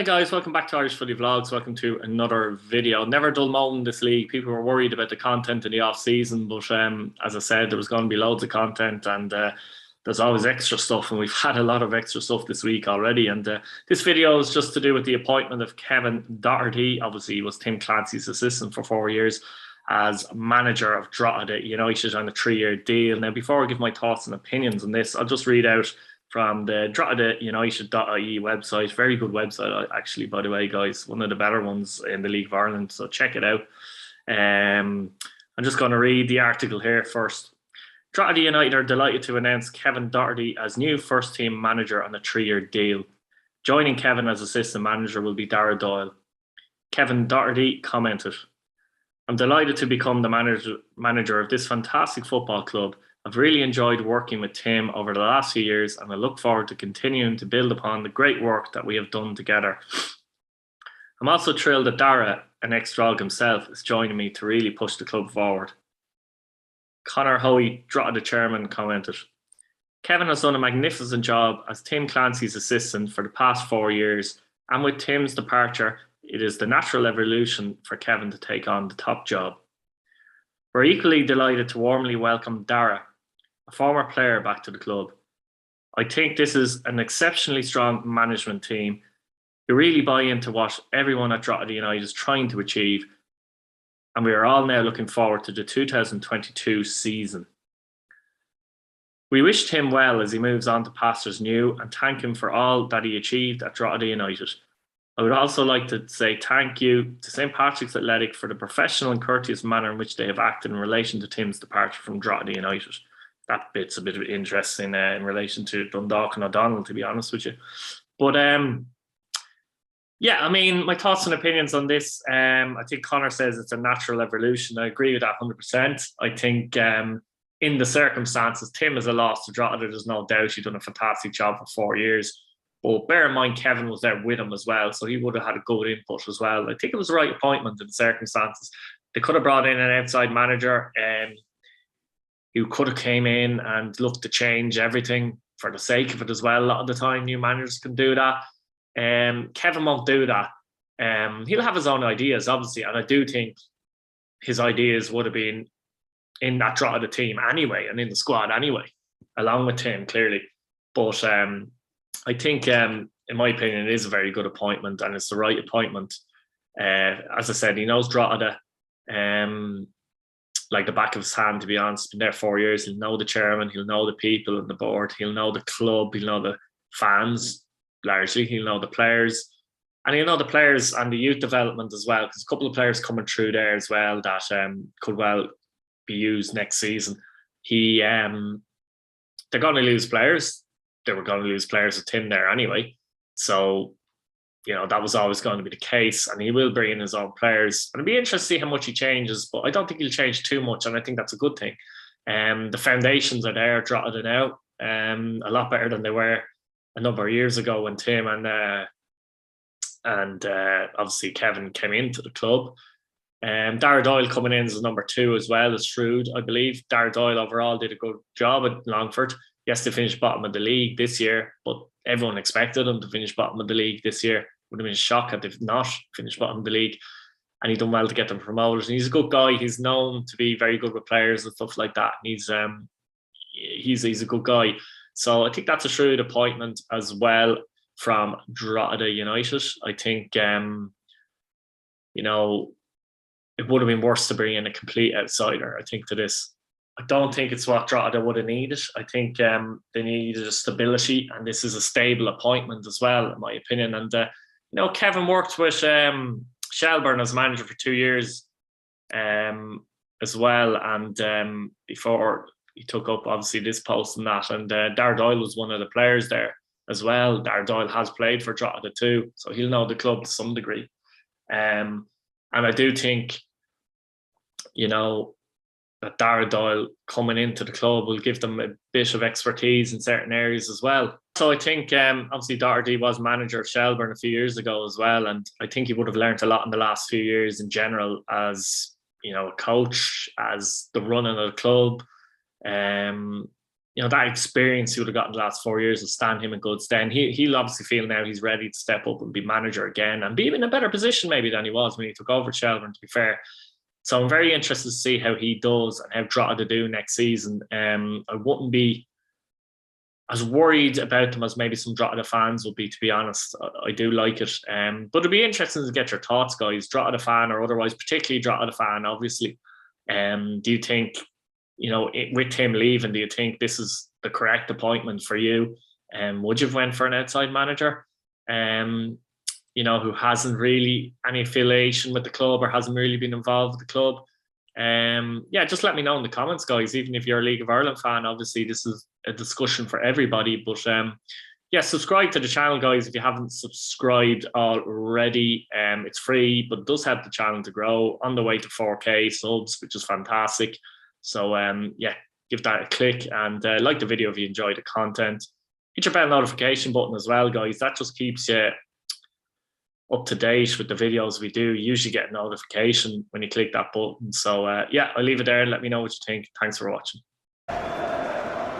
Hi guys, welcome back to Irish Footy Vlogs. Welcome to another video. Never a dull moment in this league. People were worried about the content in the off season, but as I said, there was going to be loads of content, and there's always extra stuff. And we've had a lot of extra stuff this week already. And this video is just to do with the appointment of Kevin Doherty. Obviously, he was Tim Clancy's assistant for 4 years as manager of Drogheda United on a 3-year deal. Now, before I give my thoughts and opinions on this, I'll just read out from the Drogheda United.ie website. Very good website, actually, by the way, guys. One of the better ones in the League of Ireland, so check it out. I'm just going to read the article here first. Drogheda United are delighted to announce Kevin Doherty as new first-team manager on a 3-year deal. Joining Kevin as assistant manager will be Darragh Doyle. Kevin Doherty commented, "I'm delighted to become the manager of this fantastic football club. I've really enjoyed working with Tim over the last few years, and I look forward to continuing to build upon the great work that we have done together. I'm also thrilled that Darragh, an ex-Drog himself, is joining me to really push the club forward." Conor Hoey, Drogheda chairman, commented, "Kevin has done a magnificent job as Tim Clancy's assistant for the past 4 years, and with Tim's departure, it is the natural evolution for Kevin to take on the top job. We're equally delighted to warmly welcome Darragh, a former player, back to the club. I think this is an exceptionally strong management team who really buy into what everyone at Drogheda United is trying to achieve, and we are all now looking forward to the 2022 season. We wish Tim well as he moves on to pastures new and thank him for all that he achieved at Drogheda United. I would also like to say thank you to St Patrick's Athletic for the professional and courteous manner in which they have acted in relation to Tim's departure from Drogheda United." That bit's a bit interesting in relation to Dundalk and O'Donnell, to be honest with you. But yeah, I mean, my thoughts and opinions on this. I think Conor says it's a natural evolution. I agree with that 100%. I think in the circumstances, Tim is a loss to Drogheda. There's no doubt. He's done a fantastic job for 4 years. But bear in mind, Kevin was there with him as well, so he would have had a good input as well. I think it was the right appointment in the circumstances. They could have brought in an outside manager who could have came in and looked to change everything for the sake of it as well. A lot of the time, new managers can do that. Kevin won't do that. He'll have his own ideas, obviously, and I do think his ideas would have been in that Drogheda team anyway, and in the squad anyway, along with Tim, clearly. But I think, in my opinion, it is a very good appointment, and it's the right appointment. As I said, he knows Drogheda like the back of his hand, to be honest. He's been there 4 years. He'll know the chairman, he'll know the people on the board, he'll know the club, he'll know the fans, largely. He'll know the players, and he'll know the players and the youth development as well, because a couple of players coming through there as well that could well be used next season. They're going to lose players. They were going to lose players with Tim there anyway. So, that was always going to be the case, and he will bring in his own players. And it'll be interesting to see how much he changes, but I don't think he'll change too much, and I think that's a good thing. The foundations are there, Drogheda now, a lot better than they were a number of years ago when Tim and obviously Kevin came into the club. Darragh Doyle coming in as a number 2 as well as Shrewd, I believe. Darragh Doyle overall did a good job at Longford. Yes, they finished bottom of the league this year, but everyone expected them to finish bottom of the league this year. Would have been a shock if they've not finished bottom of the league. And he's done well to get them promoted. And he's a good guy. He's known to be very good with players and stuff like that. And he's a good guy. So I think that's a shrewd appointment as well from Drogheda United. I think, it would have been worse to bring in a complete outsider, I think, to this. I don't think it's what Drogheda would have needed. I think they needed a stability, and this is a stable appointment as well, in my opinion. And, Kevin worked with Shelburne as manager for 2 years as well, and before he took up, obviously, this post and that. And Darragh Doyle was one of the players there as well. Darragh Doyle has played for Drogheda too, so he'll know the club to some degree. And I do think, that Darragh Doyle coming into the club will give them a bit of expertise in certain areas as well. So I think, obviously, Doherty was manager of Shelburne a few years ago as well, and I think he would have learnt a lot in the last few years in general as, a coach, as the running of the club. that experience he would have gotten the last 4 years will stand him in good stead. He'll obviously feel now he's ready to step up and be manager again and be in a better position maybe than he was when he took over Shelbourne, to be fair. So I'm very interested to see how he does and how Drogheda do next season. I wouldn't be as worried about them as maybe some Drogheda fans would be, to be honest. I do like it. But it'd be interesting to get your thoughts, guys, Drogheda fan or otherwise, particularly Drogheda fan, obviously. Do you think, with him leaving, do you think this is the correct appointment for you? Would you have went for an outside manager, who hasn't really any affiliation with the club or hasn't really been involved with the club? Just let me know in the comments, guys. Even if you're a League of Ireland fan, obviously this is a discussion for everybody. But subscribe to the channel, guys, if you haven't subscribed already. It's free, but it does help the channel to grow. On the way to 4K subs, which is fantastic. So give that a click and like the video if you enjoy the content. Hit your bell notification button as well, guys. That just keeps you up to date with the videos we do. You usually get a notification when you click that button. So I'll leave it there. Let me know what you think. Thanks for watching.